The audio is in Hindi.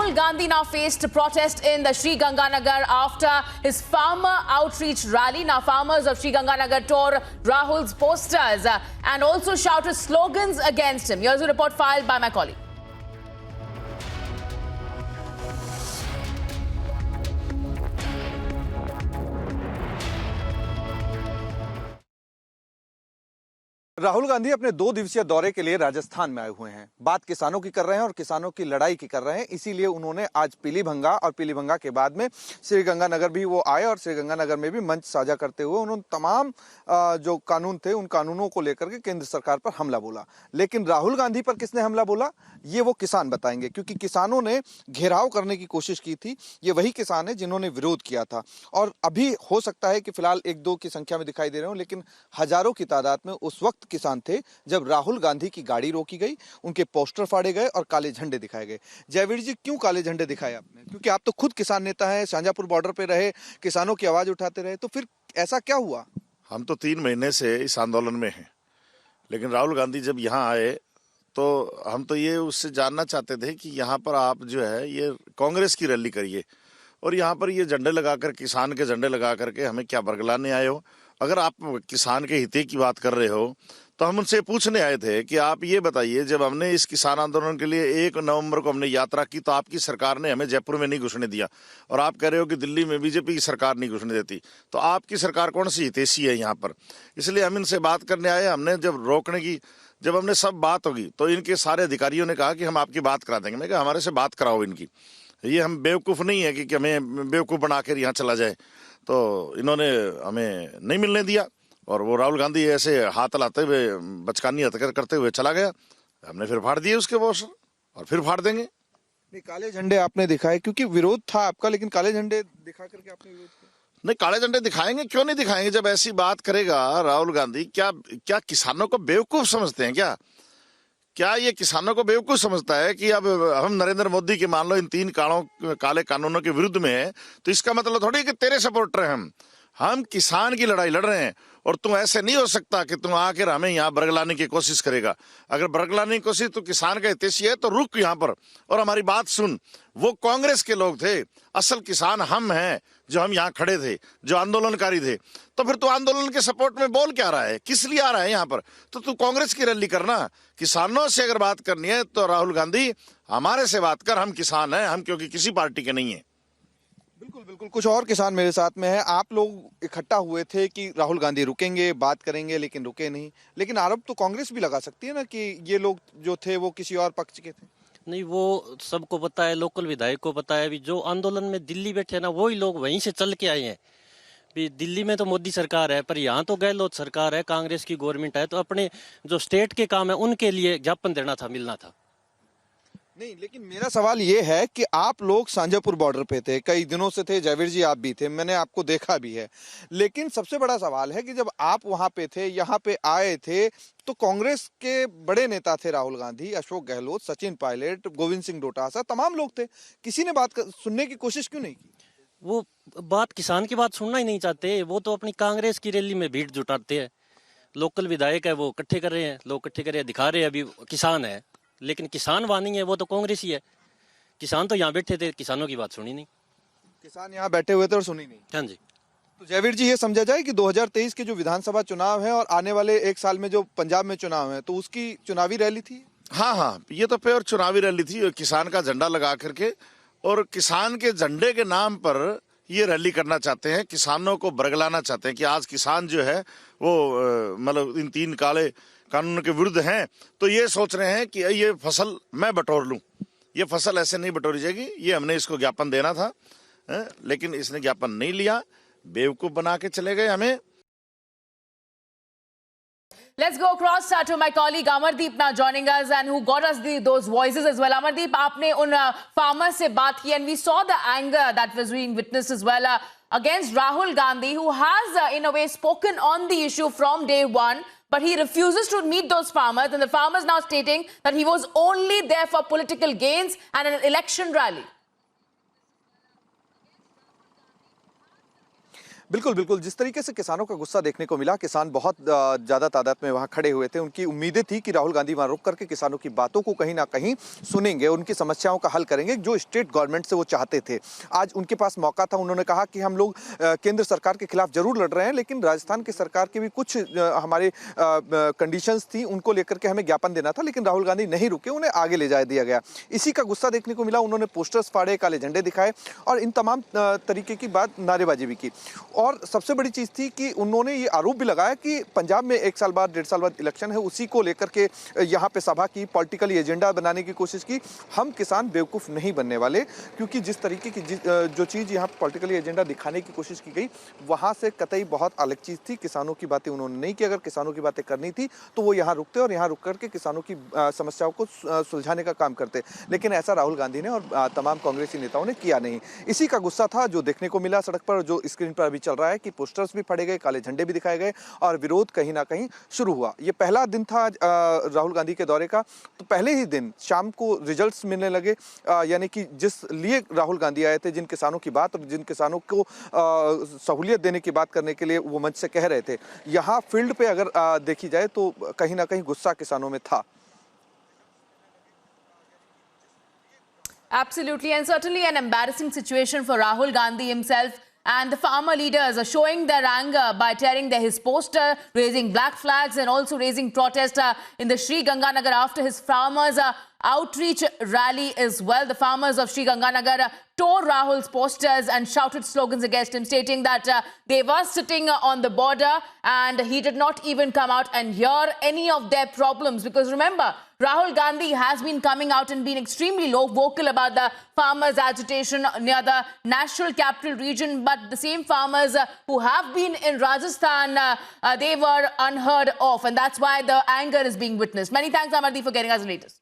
Rahul Gandhi now faced protest in the Sri Ganganagar after his farmer outreach rally. Now, farmers of Sri Ganganagar tore Rahul's posters and also shouted slogans against him. Here's a report filed by my colleague. Rahul Gandhi अपने 2 दिवसीय दौरे के लिए राजस्थान में आए हुए हैं। बात किसानों की कर रहे हैं और किसानों की लड़ाई की कर रहे हैं। इसीलिए उन्होंने आज पीलीभंगा और पीलीभंगा के बाद में श्रीगंगानगर भी वो आए और श्रीगंगानगर में भी मंच साझा करते हुए उन्होंने तमाम जो कानून थे उन कानूनों को लेकर के केंद्र सरकार पर हमला बोला। लेकिन राहुल गांधी पर किसने हमला बोला ये वो किसान बताएंगे, क्योंकि किसानों ने घेराव करने की कोशिश की थी। ये वही किसान है जिन्होंने विरोध किया था और अभी हो सकता है कि फिलहाल 1-2 की संख्या में दिखाई दे रहे हो, लेकिन हजारों की तादाद में उस वक्त किसान थे जब राहुल गांधी की गाड़ी रोकी गई, उनके पोस्टर फाड़े गए और काले झंडे दिखाए गए। जयवीर जी, क्यों काले झंडे दिखाए आपने? क्योंकि आप तो खुद किसान नेता हैं, शाहजहांपुर बॉर्डर पे रहे, किसानों की आवाज उठाते रहे, तो फिर ऐसा क्या हुआ? हम तो 3 महीने से इस आंदोलन में हैं, लेकिन राहुल गांधी जब यहाँ आए तो हम तो ये उससे जानना चाहते थे कि यहाँ पर आप जो है ये कांग्रेस की रैली करिए और यहाँ पर ये झंडे लगाकर, किसान के झंडे लगा करके हमें क्या बरगलाने आए हो? अगर आप किसान के हित की बात कर रहे हो तो हम उनसे पूछने आए थे कि आप ये बताइए, जब हमने इस किसान आंदोलन के लिए 1 नवंबर को हमने यात्रा की तो आपकी सरकार ने हमें जयपुर में नहीं घुसने दिया और आप कह रहे हो कि दिल्ली में बीजेपी की सरकार नहीं घुसने देती, तो आपकी सरकार कौन सी हितैषी है यहाँ पर? इसलिए हम इनसे बात करने आए। हमने जब हमने सब बात होगी तो इनके सारे अधिकारियों ने कहा कि हम आपकी बात करा देंगे। मैं कहा हमारे से बात कराओ इनकी, ये हम बेवकूफ़ नहीं है कि हमें बेवकूफ़ बना कर यहाँ चला जाए। तो इन्होंने हमें नहीं मिलने दिया और वो राहुल गांधी ऐसे हाथ लाते हुए, बचकानी हरकत करते हुए चला गया। हमने फिर फाड़ दिए उसके पोस्टर और फिर फाड़ देंगे। नहीं, काले झंडे आपने दिखाए क्योंकि विरोध था आपका, लेकिन काले झंडे दिखा करके आपने विरोध किया? नहीं, काले झंडे दिखाएंगे, क्यों नहीं दिखाएंगे? जब ऐसी बात करेगा राहुल गांधी, क्या किसानों को बेवकूफ समझते हैं? क्या ये किसानों को बेवकूफ समझता है कि अब हम नरेंद्र मोदी के मान लो इन 3 काले कानूनों के विरुद्ध में है तो इसका मतलब थोड़ी कि तेरे सपोर्टर हैं हम किसान की लड़ाई लड़ रहे हैं और तुम ऐसे नहीं हो सकता कि तुम आकर हमें यहाँ बरगलाने की कोशिश करेगा। अगर बरगलाने की कोशिश तो किसान का हितैषी है तो रुक यहाँ पर और हमारी बात सुन। वो कांग्रेस के लोग थे, असल किसान हम हैं जो हम यहाँ खड़े थे, जो आंदोलनकारी थे। तो फिर तू आंदोलन के सपोर्ट में बोल क्या रहा है? किस लिए आ रहा है यहाँ पर? तो तू कांग्रेस की रैली करना। किसानों से अगर बात करनी है तो राहुल गांधी हमारे से बात कर, हम किसान हैं, हम क्योंकि किसी पार्टी के नहीं है। बिल्कुल बिल्कुल, कुछ और किसान मेरे साथ में है। आप लोग इकट्ठा हुए थे कि राहुल गांधी रुकेंगे, बात करेंगे, लेकिन रुके नहीं। लेकिन आरोप तो कांग्रेस भी लगा सकती है ना कि ये लोग जो थे वो किसी और पक्ष के थे। नहीं, वो सबको पता है, लोकल विधायक को पता है। अभी जो आंदोलन में दिल्ली बैठे ना वही लोग वहीं से चल के आए हैं। भी दिल्ली में तो मोदी सरकार है पर यहाँ तो गहलोत सरकार है, कांग्रेस की गवर्नमेंट है, तो अपने जो स्टेट के काम है उनके लिए ज्ञापन देना था, मिलना था। नहीं, लेकिन मेरा सवाल ये है कि आप लोग शाहजहांपुर बॉर्डर पे थे, कई दिनों से थे। जयवीर जी, आप भी थे, मैंने आपको देखा भी है। लेकिन सबसे बड़ा सवाल है कि जब आप वहां पे थे, यहाँ पे आए थे, तो कांग्रेस के बड़े नेता थे राहुल गांधी, अशोक गहलोत, सचिन पायलट, गोविंद सिंह डोटासरा, तमाम लोग थे। किसी ने बात सुनने की कोशिश क्यों नहीं की? वो बात, किसान की बात सुनना ही नहीं चाहते। वो तो अपनी कांग्रेस की रैली में भीड़ जुटाते हैं। लोकल विधायक है वो इकट्ठे कर रहे हैं, लोग इकट्ठे कर रहे हैं, दिखा रहे हैं अभी किसान है, लेकिन किसान वहां नहीं है, वो तो कांग्रेस ही है। किसान तो यहाँ बैठे थे, किसानों की बात सुनी नहीं। किसान यहाँ बैठे हुए थे और सुनी नहीं। हाँ जी। तो जयवीर जी, ये समझा जाए कि 2023 के जो विधानसभा चुनाव है और आने वाले 1 साल में जो पंजाब में चुनाव है, तो उसकी चुनावी रैली थी? हाँ, ये तो प्योर चुनावी रैली थी, किसान का झंडा लगा करके और किसान के झंडे के नाम पर ये रैली करना चाहते हैं, किसानों को बरगलाना चाहते हैं कि आज किसान जो है वो मतलब इन 3 काले कानून के विरुद्ध हैं। तो ये सोच रहे हैं कि ये फसल मैं बटोर लूं। ये फसल ऐसे नहीं बटोरी जाएगी, ये हमने इसको ज्ञापन देना था, लेकिन इसने ज्ञापन नहीं लिया, बेवकूफ बना के चले गए हमें। Let's go across to my colleague Amardeep now joining us and who got us those voices as well. Amardeep, आपने उन farmers से बात की and we saw the anger that was being witnessed as well against Rahul Gandhi, who has in a way spoken on the issue from day one, but he refuses to meet those farmers, and the farmers now stating that he was only there for political gains and an election rally. बिल्कुल बिल्कुल, जिस तरीके से किसानों का गुस्सा देखने को मिला, किसान बहुत ज्यादा तादाद में वहां खड़े हुए थे। उनकी उम्मीदें थी कि राहुल गांधी वहां रुक करके किसानों की बातों को कहीं ना कहीं सुनेंगे, उनकी समस्याओं का हल करेंगे, जो स्टेट गवर्नमेंट से वो चाहते थे। आज उनके पास मौका था। उन्होंने कहा कि हम लोग केंद्र सरकार के खिलाफ जरूर लड़ रहे हैं, लेकिन राजस्थान की सरकार के भी कुछ हमारे कंडीशंस थी, उनको लेकर के हमें ज्ञापन देना था, लेकिन राहुल गांधी नहीं रुके, उन्हें आगे ले जा दिया गया। इसी का गुस्सा देखने को मिला। उन्होंने पोस्टर्स फाड़े, काले झंडे दिखाए और इन तमाम तरीके की बात, नारेबाजी भी की। और सबसे बड़ी चीज थी कि उन्होंने ये आरोप भी लगाया कि पंजाब में 1 साल बाद 1.5 साल बाद इलेक्शन है, उसी को लेकर के यहाँ पे सभा की, पॉलिटिकली एजेंडा बनाने की कोशिश की। हम किसान बेवकूफ नहीं बनने वाले, क्योंकि जिस तरीके की जो चीज यहाँ पॉलिटिकली एजेंडा दिखाने की कोशिश की गई, वहां से कतई बहुत अलग चीज थी। किसानों की बातें उन्होंने नहीं की। अगर किसानों की बातें करनी थी तो वो यहाँ रुकते और यहाँ रुक करके किसानों की समस्याओं को सुलझाने का काम करते, लेकिन ऐसा राहुल गांधी ने और तमाम कांग्रेसी नेताओं ने किया नहीं। इसी का गुस्सा था जो देखने को मिला सड़क पर, जो स्क्रीन पर अभी चल रहा है कि पोस्टर्स भी फाड़े गए, काले झंडे भी दिखाए गए और विरोध कहीं ना कहीं शुरू हुआ। ये पहला दिन था राहुल गांधी के दौरे का। तो पहले ही दिन शाम को रिजल्ट्स मिलने लगे, यानी कि जिस लिए राहुल गांधी आए थे, जिन किसानों की बात और जिन किसानों को सहूलियत देने की बात करने के लिए वो मंच से कह रहे थे, यहाँ फील्ड पे अगर देखी जाए तो कहीं ना कहीं गुस्सा किसानों में था। Absolutely, and certainly an embarrassing situation for Rahul Gandhi himself. And the farmer leaders are showing their anger by tearing his poster, raising black flags and also raising protest in the Sri Ganganagar after his farmers outreach rally as well. The farmers of Sri Ganganagar tore Rahul's posters and shouted slogans against him, stating that they were sitting on the border and he did not even come out and hear any of their problems. Because remember, Rahul Gandhi has been coming out and been extremely vocal about the farmers' agitation near the national capital region. But the same farmers who have been in Rajasthan, they were unheard of. And that's why the anger is being witnessed. Many thanks, Amardeep, for getting us the latest.